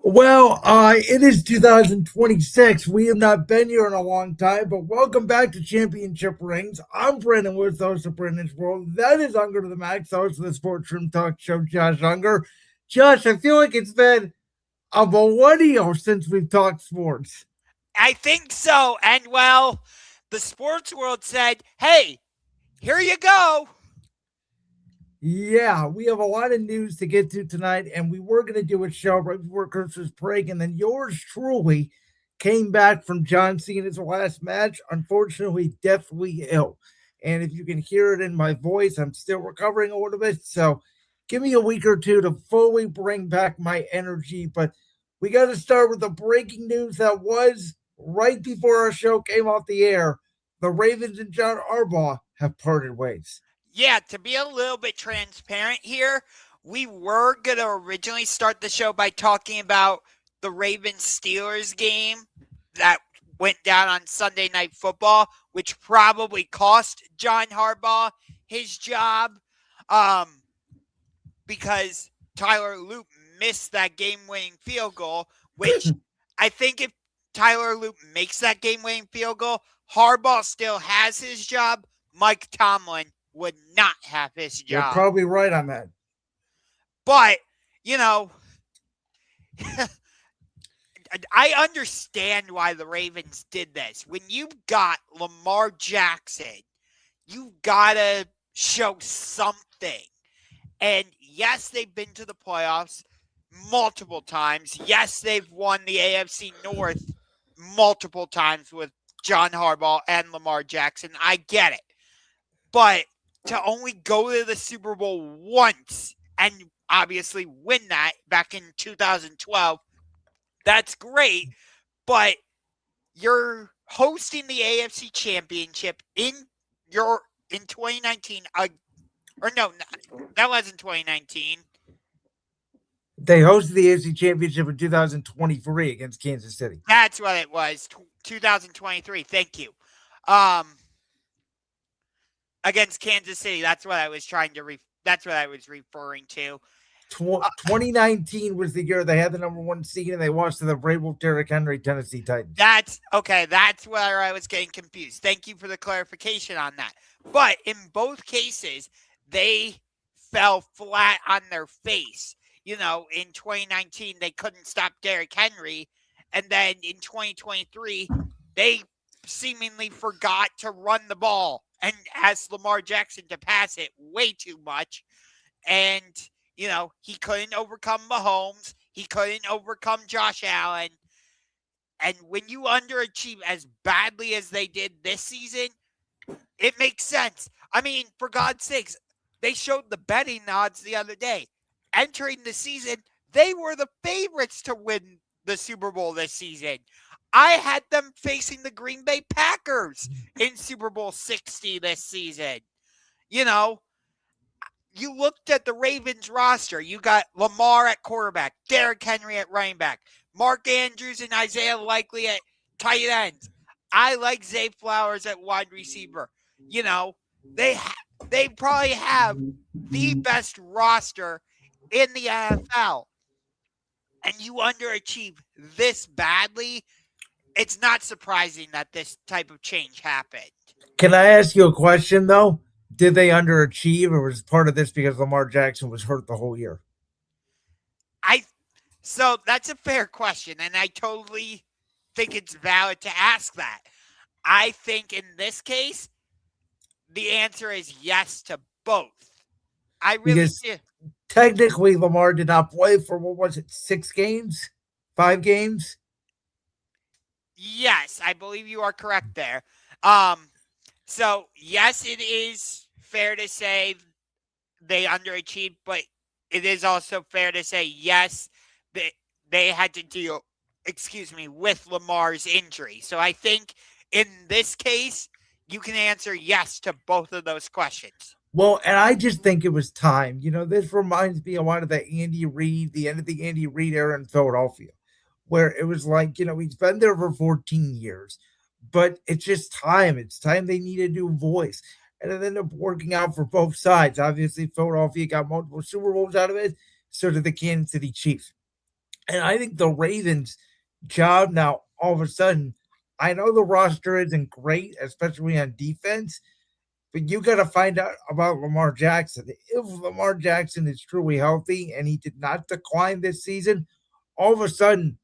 Well, it is 2026. We have not been here in a long time, but welcome back to Championship Rings. I'm Brandon Woods, host of Brandon's World. That is Unger to the Max, host of the Sports Room Talk Show, Josh Ungar. Josh, I feel like it's been a millennium since we've talked sports. I think so. And well, the sports world said, hey, here you go. Yeah, we have a lot of news to get to tonight, and we were going to do a show right before Christmas break, and then yours truly came back from John Cena's last match. Unfortunately, deathly ill. And if you can hear it in my voice, I'm still recovering a little bit. So give me a week or two to fully bring back my energy. But we got to start with the breaking news that was right before our show came off the air. The Ravens and John Harbaugh have parted ways. Yeah, to be a little bit transparent here, we were going to originally start the show by talking about the Ravens Steelers game that went down on Sunday Night Football, which probably cost John Harbaugh his job because Tyler Loop missed that game-winning field goal, which I think if Tyler Loop makes that game-winning field goal, Harbaugh still has his job. Mike Tomlin would not have his You're job. probably right on that. But, you know, I understand why the Ravens did this. When you've got Lamar Jackson, you've got to show something. And yes, they've been to the playoffs multiple times. Yes, they've won the AFC North multiple times with John Harbaugh and Lamar Jackson. I get it. But to only go to the Super Bowl once and obviously win that back in 2012, that's great. But you're hosting the AFC Championship in 2019. Or no, that wasn't 2019. They hosted the AFC Championship in 2023 against Kansas City. That's what it was. 2023. Thank you. Against Kansas City. That's what I was trying to that's what I was referring to. 2019 was the year they had the number one seed and they lost to the Vrabel Derrick Henry Tennessee Titans. That's okay. That's where I was getting confused. Thank you for the clarification on that. But in both cases, they fell flat on their face. You know, in 2019, they couldn't stop Derrick Henry. And then in 2023, they seemingly forgot to run the ball and asked Lamar Jackson to pass it way too much. And, you know, he couldn't overcome Mahomes. He couldn't overcome Josh Allen. And when you underachieve as badly as they did this season, it makes sense. I mean, for God's sakes, they showed the betting odds the other day. Entering the season, they were the favorites to win the Super Bowl this season. I had them facing the Green Bay Packers in Super Bowl 60 this season. You know, you looked at the Ravens roster. You got Lamar at quarterback, Derrick Henry at running back, Mark Andrews and Isaiah Likely at tight ends. I like Zay Flowers at wide receiver. You know, they probably have the best roster in the NFL. And you underachieve this badly, it's not surprising that this type of change happened. Can I ask you a question, though? Did they underachieve, or was part of this because Lamar Jackson was hurt the whole year? So that's a fair question, and I totally think it's valid to ask that. I think in this case, the answer is yes to both. I really do. Technically, Lamar did not play for, what was it, 6 games? 5 games? Yes, I believe you are correct there. So, yes, it is fair to say they underachieved, but it is also fair to say, yes, they had to deal, with Lamar's injury. So I think in this case, you can answer yes to both of those questions. Well, and I just think it was time. You know, this reminds me a lot of the Andy Reid, the end of the Andy Reid era in Philadelphia, where it was like, you know, he's been there for 14 years, but it's just time. It's time they need a new voice. And it ended up working out for both sides. Obviously, Philadelphia got multiple Super Bowls out of it. So did the Kansas City Chiefs. And I think the Ravens' job now, all of a sudden, I know the roster isn't great, especially on defense, but you got to find out about Lamar Jackson. If Lamar Jackson is truly healthy and he did not decline this season, all of a sudden,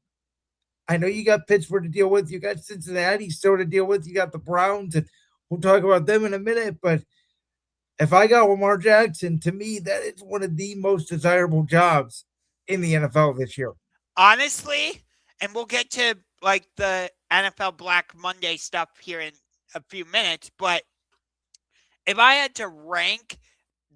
I know you got Pittsburgh to deal with, you got Cincinnati still to deal with, you got the Browns, and we'll talk about them in a minute. But if I got Lamar Jackson, to me, that is one of the most desirable jobs in the NFL this year. Honestly, and we'll get to like the NFL Black Monday stuff here in a few minutes, but if I had to rank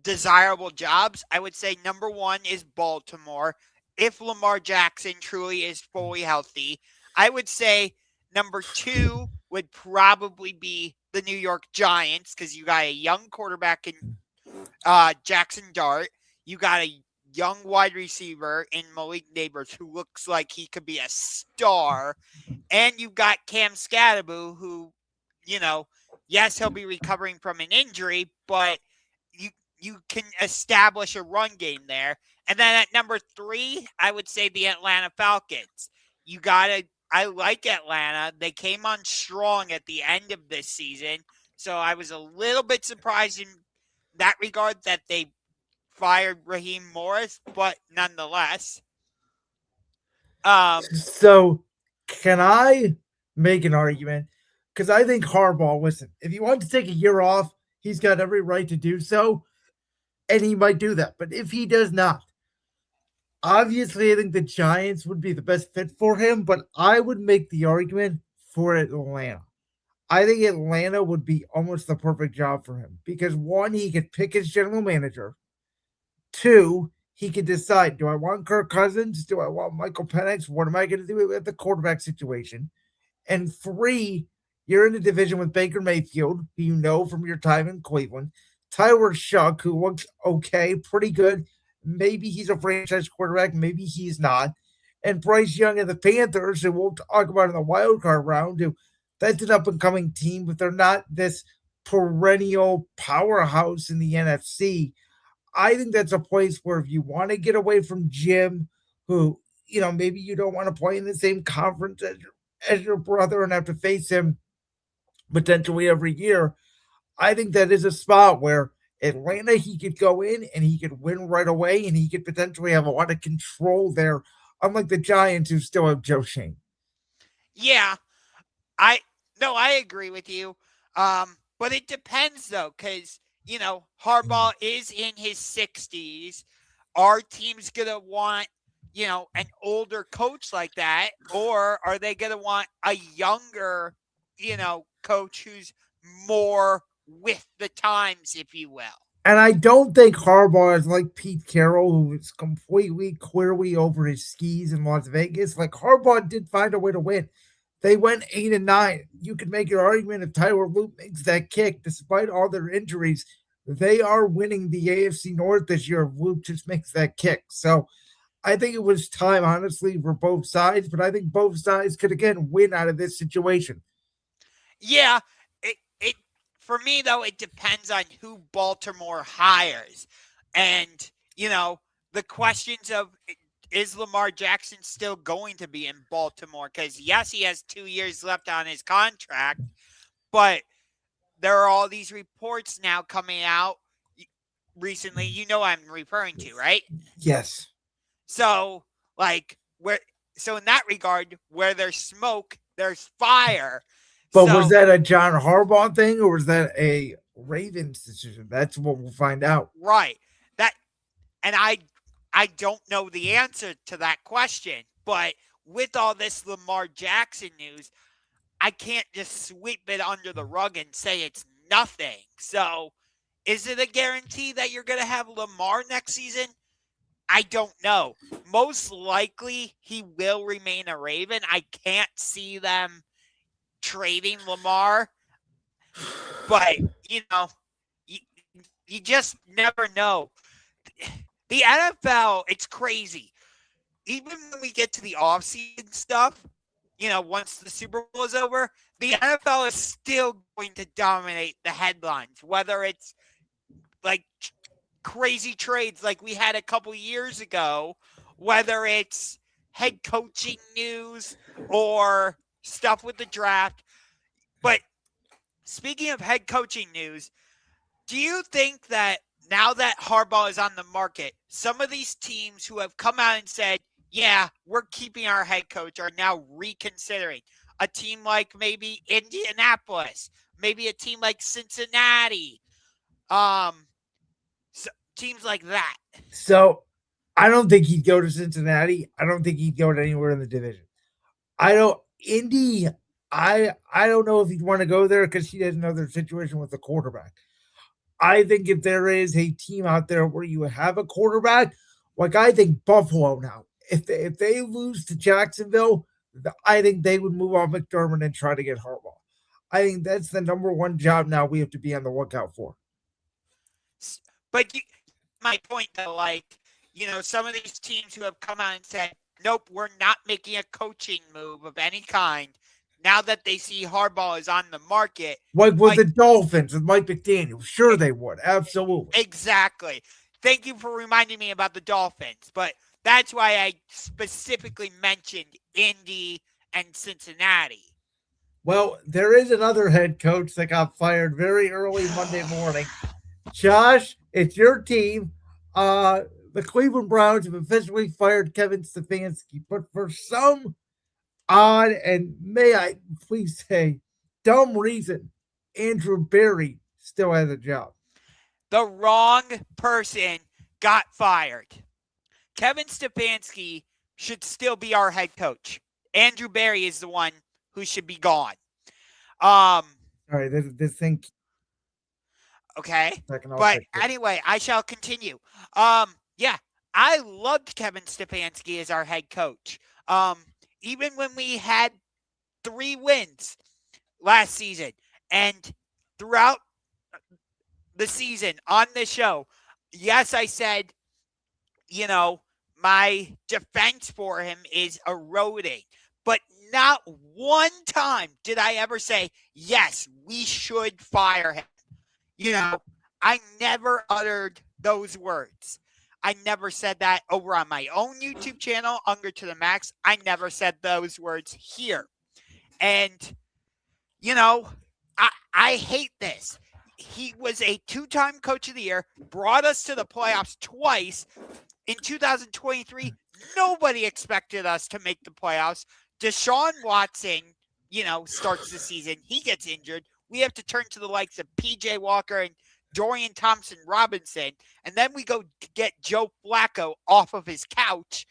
desirable jobs, I would say number one is Baltimore. If Lamar Jackson truly is fully healthy, I would say number two would probably be the New York Giants because you got a young quarterback in Jackson Dart. You got a young wide receiver in Malik Neighbors who looks like he could be a star. And you've got Cam Scadaboo who, you know, yes, he'll be recovering from an injury, but you you can establish a run game there. And then at number three, I would say the Atlanta Falcons. You gotta I like Atlanta. They came on strong at the end of this season. So I was a little bit surprised in that regard that they fired Raheem Morris, but nonetheless. Um, So, can I make an argument? Because I think Harbaugh, listen, if he wants to take a year off, he's got every right to do so, and he might do that. But if he does not, obviously, I think the Giants would be the best fit for him, but I would make the argument for Atlanta. I think Atlanta would be almost the perfect job for him because one, he could pick his general manager. Two, he could decide, do I want Kirk Cousins? Do I want Michael Penix? What am I going to do with the quarterback situation? And three, you're in the division with Baker Mayfield, who you know from your time in Cleveland. Tyler Shuck, who looks okay, pretty good. Maybe he's a franchise quarterback, maybe he's not. And Bryce Young and the Panthers, who we'll talk about in the wild card round, who that's an up and coming team, but they're not this perennial powerhouse in the NFC. I think that's a place where if you want to get away from Jim, who, maybe you don't want to play in the same conference as your brother and have to face him potentially every year, I think that is a spot where Atlanta, he could go in and he could win right away and he could potentially have a lot of control there, unlike the Giants who still have Joe Shane. yeah, I no, I agree with you. But it depends though, because Harbaugh is in his 60s. Our team's gonna want an older coach like that, or are they gonna want a younger coach who's more with the times, if you will? And I don't think Harbaugh is like Pete Carroll, who is completely clearly over his skis in Las Vegas. Like Harbaugh did find a way to win. They went 8-9. You could make your argument if Tyler Luke makes that kick, despite all their injuries, they are winning the AFC North this year if Luke just makes that kick. So I think it was time, honestly, for both sides, but I think both sides could again win out of this situation. Yeah, it for me though it depends on who Baltimore hires, and the questions of is Lamar Jackson still going to be in Baltimore? Because yes, he has 2 years left on his contract, but there are all these reports now coming out recently. You know what I'm referring to, right? Yes. So like where so in that regard, where there's smoke, there's fire. But was So that a John Harbaugh thing or was that a Ravens decision? That's what we'll find out. right. That and I don't know the answer to that question, but with all this Lamar Jackson news, I can't just sweep it under the rug and say it's nothing. So, is it a guarantee that you're going to have Lamar next season? I don't know. Most likely he will remain a Raven. I can't see them trading Lamar, but you, you just never know. The NFL, it's crazy. Even when we get to the offseason stuff, once the Super Bowl is over, the NFL is still going to dominate the headlines, whether it's like crazy trades like we had a couple years ago, whether it's, head coaching news or stuff with the draft. But speaking of head coaching news, do you think that now that Harbaugh is on the market, some of these teams who have come out and said, yeah, we're keeping our head coach are now reconsidering? A team like maybe Indianapolis, maybe a team like Cincinnati, so teams like that. So I don't think he'd go to Cincinnati. I don't think he'd go to anywhere in the division. I don't Indy. I don't know if he'd want to go there because he doesn't know their situation with the quarterback. I think if there is a team out there where you have a quarterback, like I think Buffalo now, if they lose to Jacksonville, I think they would move on McDermott and try to get Harbaugh. I think that's the number one job now we have to be on the lookout for. But my point though, like, some of these teams who have come out and said, nope, we're not making a coaching move of any kind. Now that they see Harbaugh is on the market. Like with the Dolphins with Mike McDaniel. Sure they would. Absolutely. Exactly. Thank you for reminding me about the Dolphins. But that's why I specifically mentioned Indy and Cincinnati. Well, there is another head coach that got fired very early Monday morning. Josh, it's your team. The Cleveland Browns have officially fired Kevin Stefanski, but for some odd and may I please say dumb reason, Andrew Berry still has a job. The wrong person got fired. Kevin Stefanski should still be our head coach. Andrew Berry is the one who should be gone. All right, this thing. Okay, but anyway, I shall continue. Yeah, I loved Kevin Stefanski as our head coach. Even when we had 3 wins last season and throughout the season on this show, yes, I said, my defense for him is eroding. But not one time did I ever say, yes, we should fire him. I never uttered those words. I never said that over on my own YouTube channel, Ungar to the Max. I never said those words here. And, I hate this. He was a 2-time coach of the year, brought us to the playoffs twice. In 2023, nobody expected us to make the playoffs. Deshaun Watson, starts the season. He gets injured. We have to turn to the likes of P.J. Walker and Dorian Thompson-Robinson, and then we go get Joe Flacco off of his couch,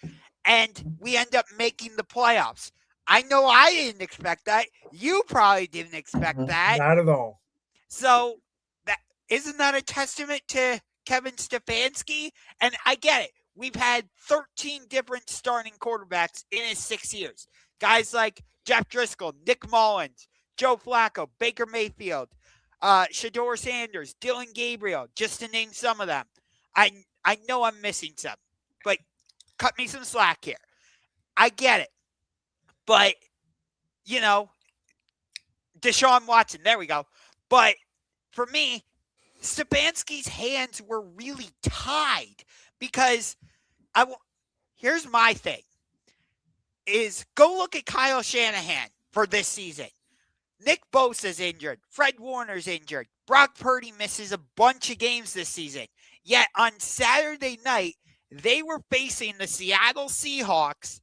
and we end up making the playoffs. I know I didn't expect that. You probably didn't expect that. Not at all. So isn't that a testament to Kevin Stefanski? And I get it. We've had 13 different starting quarterbacks in his 6 years. Guys like Jeff Driscoll, Nick Mullins, Joe Flacco, Baker Mayfield, Shedeur Sanders, Dylan Gabriel, just to name some of them. I know I'm missing some, but cut me some slack here. I get it. But, Deshaun Watson, there we go. But for me, Stefanski's hands were really tied because here's my thing is go look at Kyle Shanahan for this season. Nick Bosa's injured. Fred Warner's injured. Brock Purdy misses a bunch of games this season. Yet on Saturday night, they were facing the Seattle Seahawks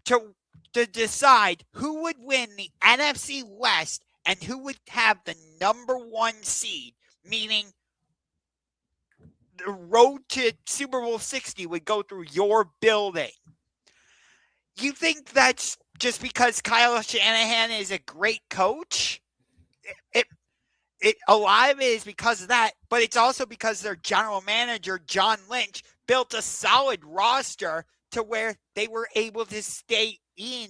to decide who would win the NFC West and who would have the number 1 seed, meaning the road to Super Bowl 60 would go through your building. You think that's just because Kyle Shanahan is a great coach? A lot of it is because of that, but it's also because their general manager, John Lynch, built a solid roster to where they were able to stay in,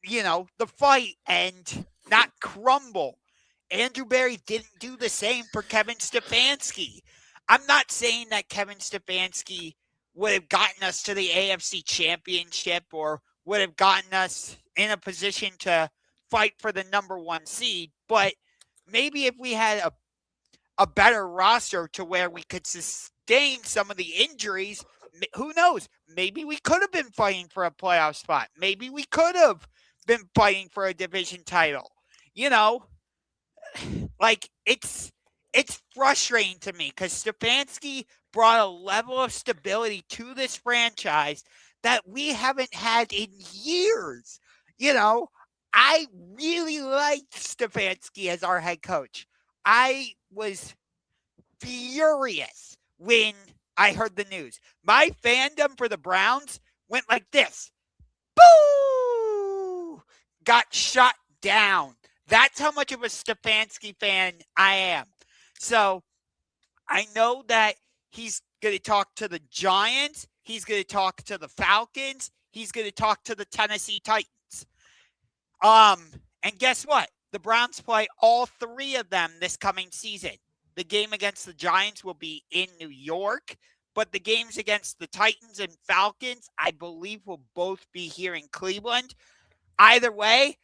the fight and not crumble. Andrew Berry didn't do the same for Kevin Stefanski. I'm not saying that Kevin Stefanski would have gotten us to the AFC Championship or would have gotten us in a position to fight for the number 1 seed, but maybe if we had a better roster to where we could sustain some of the injuries, Who knows? Maybe we could have been fighting for a playoff spot. Maybe we could have been fighting for a division title. You know, like it's frustrating to me because Stefanski brought a level of stability to this franchise that we haven't had in years. You know, I really liked Stefanski as our head coach. I was furious when I heard the news. My fandom for the Browns went like this. Boo! Got shut down. That's how much of a Stefanski fan I am. So I know that he's going to talk to the Giants. He's going to talk to the Falcons. He's going to talk to the Tennessee Titans. And guess what? The Browns play all three of them this coming season. The game against the Giants will be in New York, but the games against the Titans and Falcons, I believe, will both be here in Cleveland. Either way,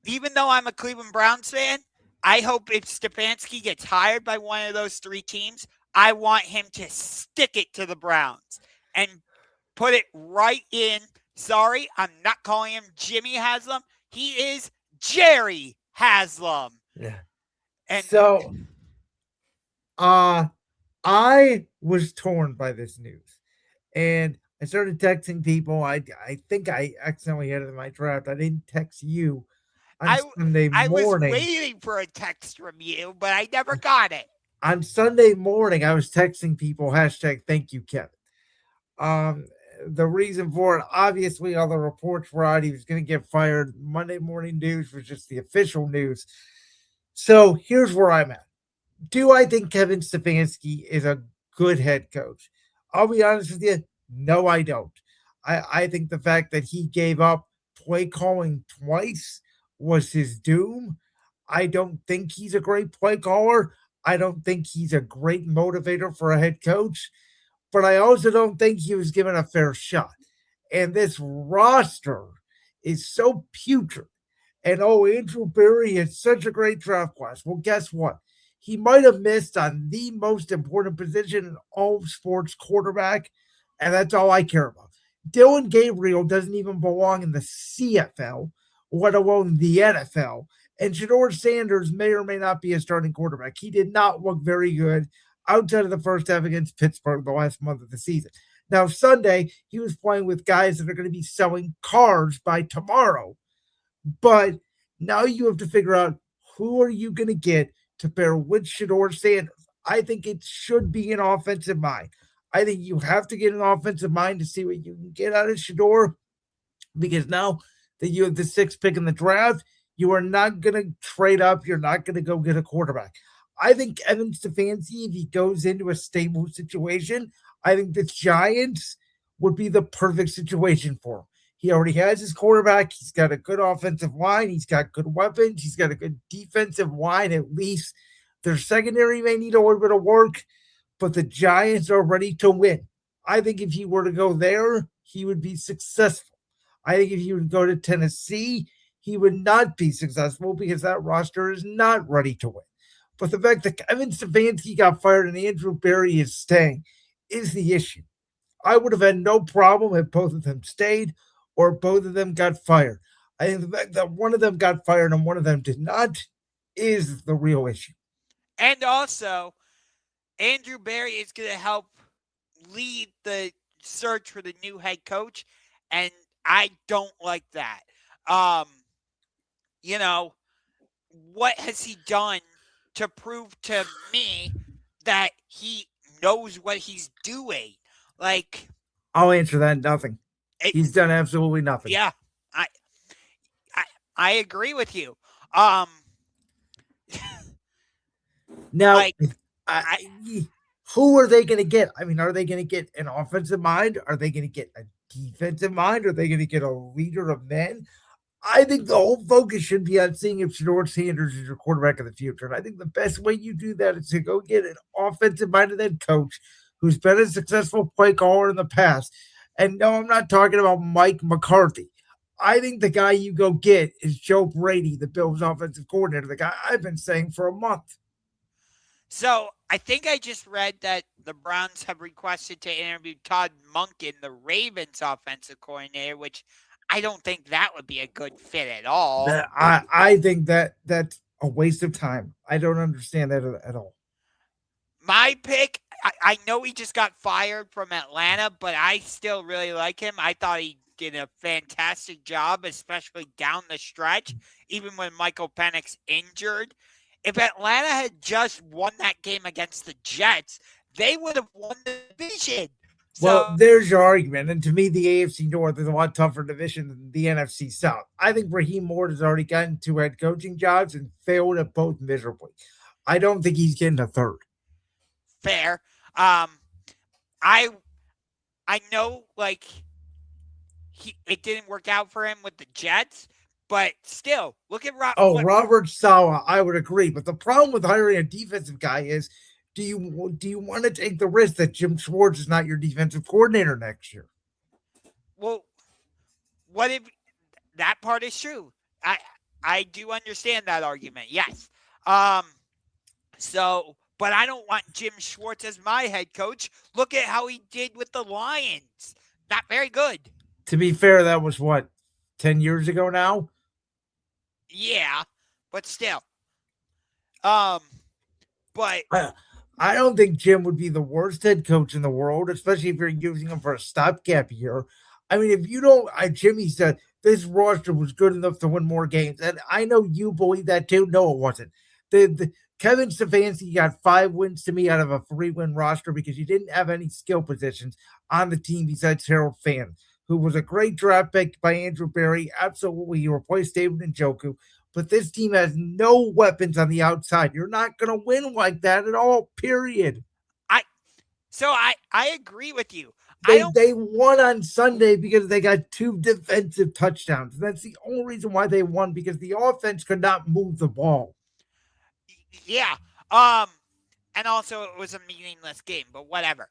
even though I'm a Cleveland Browns fan, I hope if Stefanski gets hired by one of those three teams, I want him to stick it to the Browns and put it right in. Sorry, I'm not calling him Jimmy Haslam. He is Jerry Haslam. Yeah. And so, I was torn by this news, and I started texting people. I think I accidentally had it in my draft. I didn't text you on Sunday I was morning. waiting for a text from you, but I never got it. On Sunday morning, I was texting people, hashtag thank you, Kevin. The reason for it, obviously, all the reports were out. He was going to get fired. Monday morning news was just the official news. So here's where I'm at. Do I think Kevin Stefanski is a good head coach? I'll be honest with you. No, I don't. I think the fact that he gave up play calling twice was his doom. I don't think he's a great play caller. I don't think he's a great motivator for a head coach, but I also don't think he was given a fair shot. And this roster is so putrid. And Andrew Berry had such a great draft class. Well, guess what? He might have missed on the most important position in all sports, quarterback, and that's all I care about. Dylan Gabriel doesn't even belong in the CFL, let alone the NFL. And Shedeur Sanders may or may not be a starting quarterback. He did not look very good outside of the first half against Pittsburgh the last month of the season. Now, Sunday, he was playing with guys that are going to be selling cars by tomorrow. But now you have to figure out who are you going to get to pair with Shedeur Sanders. I think it should be an offensive mind. I think you have to get an offensive mind to see what you can get out of Shedeur, because now that you have the sixth pick in the draft, you are not going to trade up. You're not going to go get a quarterback. I think Evan Stefanski, if he goes into a stable situation, I think the Giants would be the perfect situation for him. He already has his quarterback. He's got a good offensive line. He's got good weapons. He's got a good defensive line, at least. Their secondary may need a little bit of work, but the Giants are ready to win. I think if he were to go there, he would be successful. I think if he would go to Tennessee, he would not be successful because that roster is not ready to win. But the fact that Kevin Stefanski got fired and Andrew Berry is staying is the issue. I would have had no problem if both of them stayed or both of them got fired. I think the fact that one of them got fired and one of them did not is the real issue. And also, Andrew Berry is going to help lead the search for the new head coach, and I don't like that. What has he done to prove to me that he knows what he's doing? Like, I'll answer that. Nothing. He's done absolutely nothing. Yeah, I agree with you. Now, who are they going to get? I mean, are they going to get an offensive mind? Are they going to get a defensive mind? Are they going to get a leader of men? I think the whole focus should be on seeing if Shedeur Sanders is your quarterback of the future. And I think the best way you do that is to go get an offensive-minded head coach who's been a successful play caller in the past. And no, I'm not talking about Mike McCarthy. I think the guy you go get is Joe Brady, the Bills offensive coordinator, the guy I've been saying for a month. So I think I just read that the Browns have requested to interview Todd Monken, the Ravens offensive coordinator, which I don't think that would be a good fit at all. I think that's a waste of time. I don't understand that at all. My pick, I know he just got fired from Atlanta, but I still really like him. I thought he did a fantastic job, especially down the stretch, even when Michael Penix injured. If Atlanta had just won that game against the Jets, they would have won the division. Well, So, there's your argument. And to me, the AFC North is a lot tougher division than the NFC South. I think Raheem Morris has already gotten two head coaching jobs and failed at both miserably. I don't think he's getting a third. fair. Um, I I know like it didn't work out for him with the Jets, but still, look at Oh, Robert Sala, I would agree. But the problem with hiring a defensive guy is, do you want to take the risk that Jim Schwartz is not your defensive coordinator next year? well, what if that part is true? I do understand that argument. Yes. Um. So, but I don't want Jim Schwartz as my head coach. Look at how he did with the Lions. Not very good. To be fair, that was what, 10 years ago now? Yeah, but still. Um. But I don't think Jim would be the worst head coach in the world, especially if you're using him for a stopgap year. I mean, if you don't, Jimmy said this roster was good enough to win more games, and I know you believe that too. No, it wasn't. The Kevin Stefanski got 5 wins to me out of a 3-win roster because you didn't have any skill positions on the team besides Harold Fan, who was a great draft pick by Andrew Berry. Absolutely, he replaced David Njoku. But this team has no weapons on the outside. You're not going to win like that at all, period. I agree with you. They won on Sunday because they got 2 defensive touchdowns. That's the only reason why they won, because the offense could not move the ball. Yeah. And also it was a meaningless game, but whatever.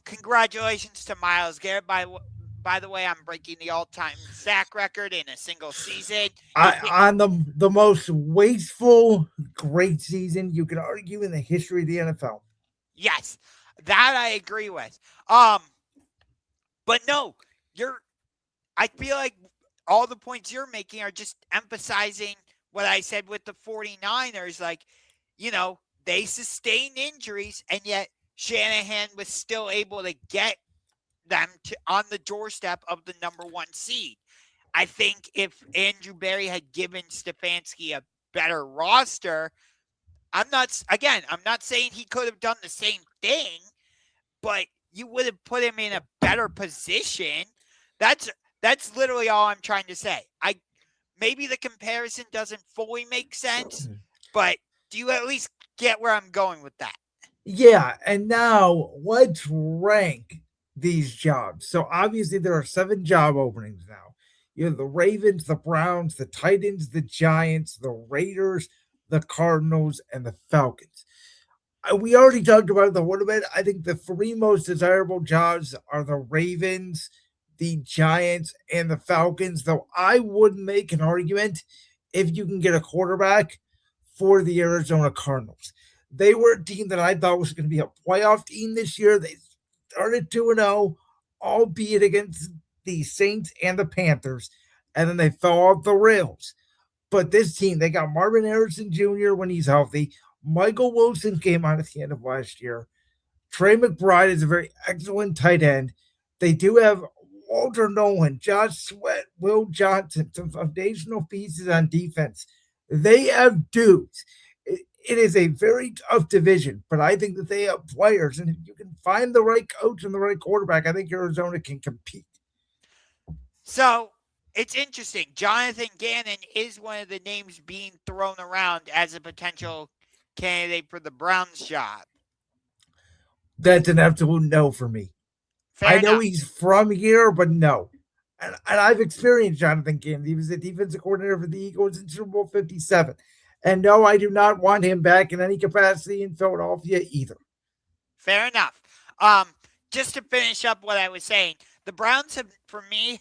Congratulations to Myles Garrett. By the way, I'm breaking the all-time sack record in a single season. On the most wasteful, great season you could argue in the history of the NFL. Yes, that I agree with. But no, I feel like all the points you're making are just emphasizing what I said with the 49ers. Like, they sustained injuries, and yet Shanahan was still able to get them on the doorstep of the number 1 seed. I think if Andrew Berry had given Stefanski a better roster, I'm not saying he could have done the same thing, but you would have put him in a better position. That's literally all I'm trying to say. Maybe the comparison doesn't fully make sense, but do you at least get where I'm going with that? Yeah, and now let's rank these jobs. So obviously there are 7 job openings now. You have the Ravens, the Browns, the Titans, the Giants, the Raiders, the Cardinals, and the Falcons. We already talked about the little bit. I think the 3 most desirable jobs are the Ravens, the Giants, and the Falcons, though I would make an argument if you can get a quarterback for the Arizona Cardinals. They were a team that I thought was going to be a playoff team this year. They started 2-0, albeit against the Saints and the Panthers, and then they fell off the rails. But this team, they got Marvin Harrison Jr. when he's healthy. Michael Wilson came on at the end of last year. Trey McBride is a very excellent tight end. They do have Walter Nolan, Josh Sweat, Will Johnson, some foundational pieces on defense. They have dudes. It is a very tough division, but I think that they have players. And if you can find the right coach and the right quarterback, I think Arizona can compete. So it's interesting. Jonathan Gannon is one of the names being thrown around as a potential candidate for the Browns job. That's an absolute no for me. Fair know enough. He's from here, but no. And I've experienced Jonathan Gannon. He was the defensive coordinator for the Eagles in Super Bowl 57. And no, I do not want him back in any capacity in Philadelphia either. Fair enough. Just to finish up what I was saying, the Browns have, for me,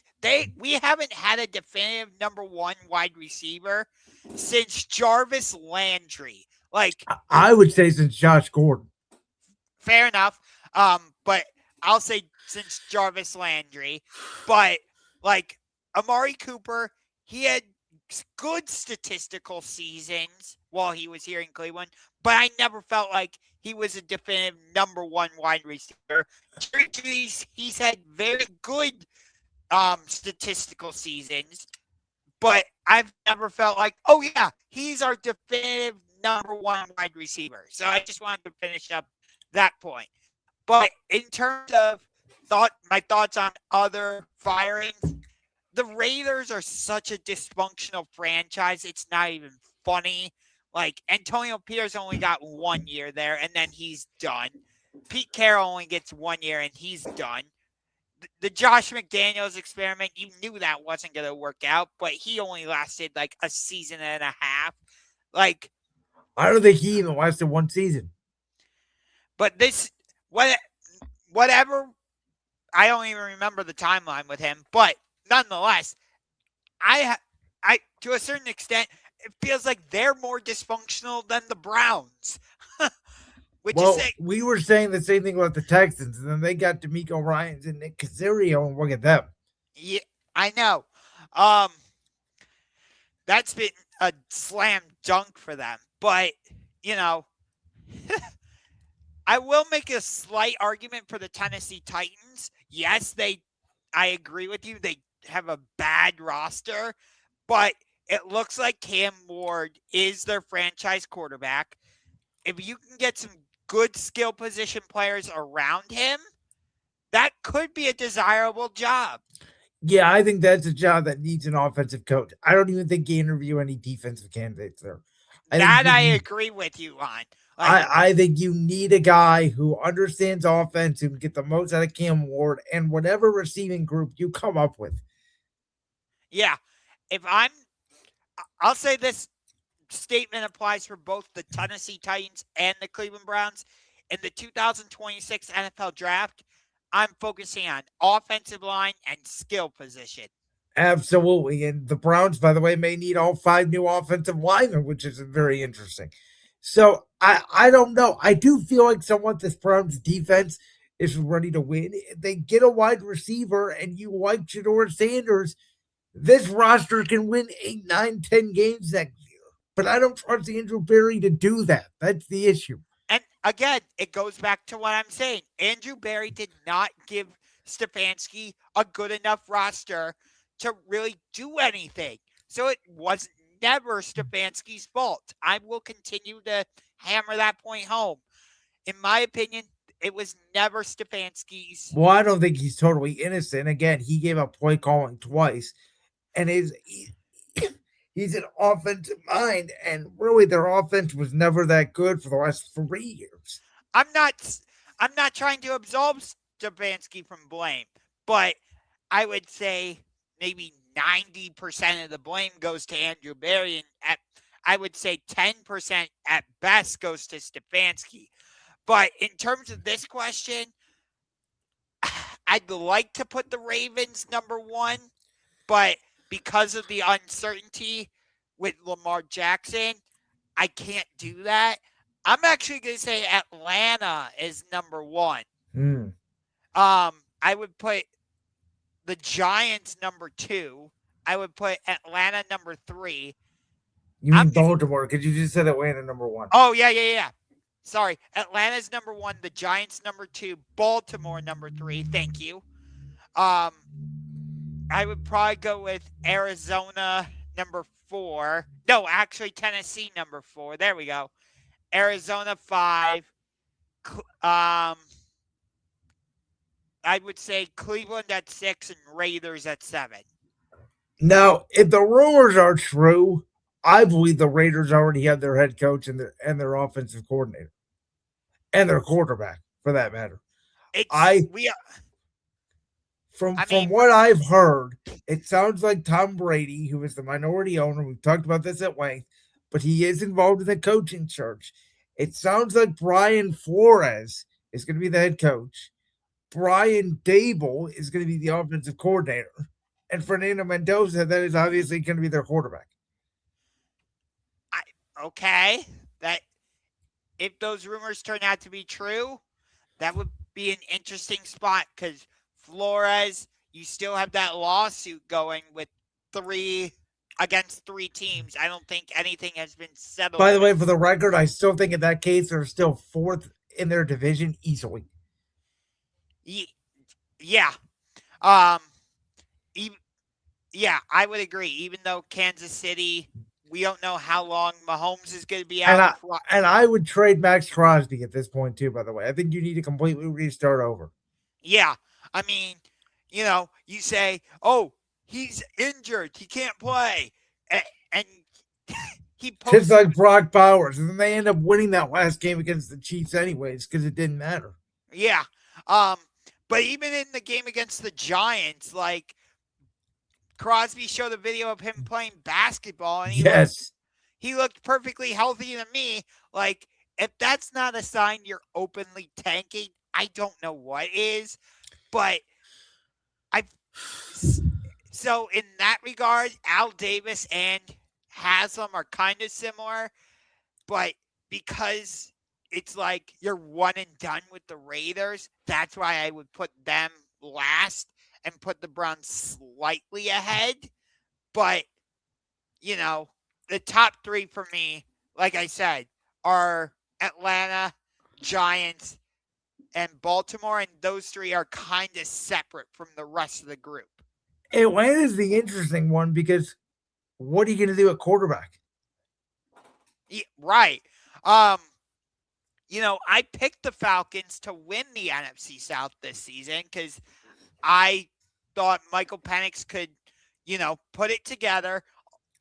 we haven't had a definitive number 1 wide receiver since Jarvis Landry. Like, I would say since Josh Gordon. fair enough. But I'll say since Jarvis Landry, but like Amari Cooper, he had good statistical seasons while he was here in Cleveland, but I never felt like he was a definitive number one wide receiver. Jerry Judy's, he's had very good statistical seasons, but I've never felt like, oh yeah, he's our definitive number one wide receiver. So I just wanted to finish up that point. But in terms of my thoughts on other firings, the Raiders are such a dysfunctional franchise. It's not even funny. Like Antonio Peters only got 1 year there, and then he's done. Pete Carroll only gets 1 year, and he's done. The Josh McDaniels experiment, you knew that wasn't going to work out, but he only lasted like a season and a half. Like, I don't think he even lasted one season. but this, whatever, I don't even remember the timeline with him, but nonetheless, I to a certain extent, it feels like they're more dysfunctional than the Browns. We were saying the same thing about the Texans, and then they got D'Amico Ryans and Nick Caserio, and look at them. Yeah, I know. That's been a slam dunk for them. But, I will make a slight argument for the Tennessee Titans. Yes, I agree with you. They have a bad roster, but it looks like Cam Ward is their franchise quarterback. If you can get some good skill position players around him, that could be a desirable job. Yeah, I think that's a job that needs an offensive coach. I don't even think you interview any defensive candidates there. I agree with you on. I think you need a guy who understands offense, who can get the most out of Cam Ward and whatever receiving group you come up with. Yeah. I'll say this statement applies for both the Tennessee Titans and the Cleveland Browns. In the 2026 NFL Draft, I'm focusing on offensive line and skill position. Absolutely. And the Browns, by the way, may need all 5 new offensive linemen, which is very interesting. So I don't know. I do feel like somewhat this Browns defense is ready to win. If they get a wide receiver and you like Jador Sanders, this roster can win 8, 9, 10 games next year. But I don't trust Andrew Berry to do that. That's the issue. And again, it goes back to what I'm saying. Andrew Berry did not give Stefanski a good enough roster to really do anything. So it was never Stefanski's fault. I will continue to hammer that point home. In my opinion, it was never Stefanski's. Well, I don't think he's totally innocent. Again, he gave up play calling twice. And he's an offensive mind, and really their offense was never that good for the last 3 years. I'm not trying to absolve Stefanski from blame, but I would say maybe 90% of the blame goes to Andrew Berry, and I would say 10% at best goes to Stefanski. But in terms of this question, I'd like to put the Ravens number one, but because of the uncertainty with Lamar Jackson, I can't do that. I'm actually going to say Atlanta is number one. I would put the Giants number 2. I would put Atlanta number 3. You mean Baltimore, because you just said Atlanta number 1. Oh, yeah. Sorry. Atlanta's number 1, the Giants number 2, Baltimore number 3. Thank you. I would probably go with Arizona number 4. No, actually Tennessee number 4. There we go. Arizona 5. I would say Cleveland at 6 and Raiders at 7. Now, if the rumors are true, I believe the Raiders already have their head coach and their offensive coordinator and their quarterback, for that matter. From what I've heard, it sounds like Tom Brady, who is the minority owner, we've talked about this at length, but he is involved in the coaching search. It sounds like Brian Flores is going to be the head coach. Brian Dable is going to be the offensive coordinator. And Fernando Mendoza, that is obviously going to be their quarterback. Okay. That if those rumors turn out to be true, That would be an interesting spot because Flores, you still have that lawsuit going with three against three teams. I don't think anything has been settled By the with. way, for the record, I still think in that case they're still fourth in their division easily. Yeah. Um. Even, yeah, I would agree. Even though Kansas City, we don't know how long Mahomes is going to be And out. I and I would trade Max Crosby at this point too. By the way, I think you need to completely restart over. Yeah. I mean, you say, "Oh, he's injured. He can't play," and he Just posted. like Brock Bowers, and then they end up winning that last game against the Chiefs anyways because it didn't matter. Yeah. But even in the game against the Giants, like Crosby showed a video of him playing basketball, and Yes, he looked perfectly healthy to me. Like, if that's not a sign you're openly tanking, I don't know what is. But I, so in that regard, Al Davis and Haslam are kind of similar, but because it's like you're one and done with the Raiders, that's why I would put them last and put the Browns slightly ahead. But, the top three for me, like I said, are Atlanta, Giants, and Baltimore, and those three are kind of separate from the rest of the group. Atlanta's the interesting one because what are you going to do at quarterback? Yeah, right. Um, I picked the Falcons to win the NFC South this season because I thought Michael Penix could, put it together.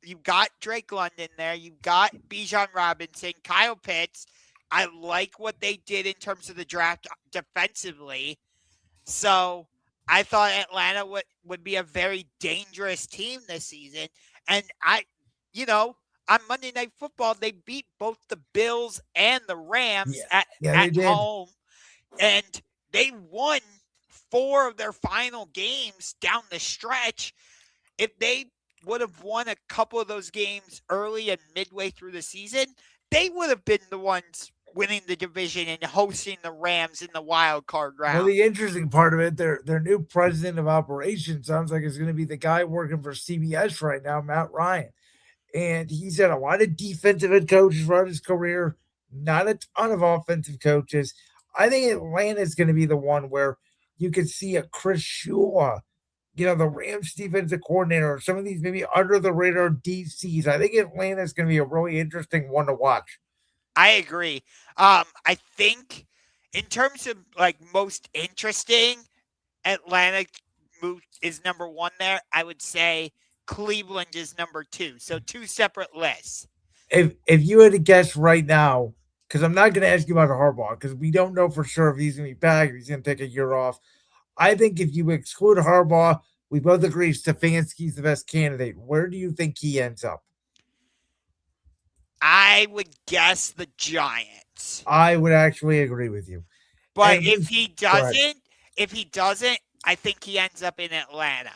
You've got Drake London there. You've got Bijan Robinson, Kyle Pitts. I like what they did in terms of the draft defensively. So I thought Atlanta would be a very dangerous team this season. And on Monday Night Football, they beat both the Bills and the Rams Yeah, they at did. home. And they won 4 of their final games down the stretch. If they would have won a couple of those games early and midway through the season, they would have been the ones winning the division and hosting the Rams in the wild card Well, round. the interesting part of it, their new president of operations sounds like it's going to be the guy working for CBS right now, Matt Ryan. And he's had a lot of defensive head coaches throughout his career, not a ton of offensive coaches. I think Atlanta is going to be the one where you could see a Chris Shula, the Rams defensive coordinator, or some of these maybe under the radar DCs. I think Atlanta is going to be a really interesting one to watch. I agree. I think in terms of like most interesting, Atlanta is number one there. I would say Cleveland is number two. So two separate lists. If you had to guess right now, because I'm not going to ask you about Harbaugh, because we don't know for sure if he's going to be back, if he's going to take a year off. I think if you exclude Harbaugh, we both agree Stefanski's the best candidate. Where do you think he ends up? I would guess the Giants. I would actually agree with you. But And if he doesn't, I think he ends up in Atlanta.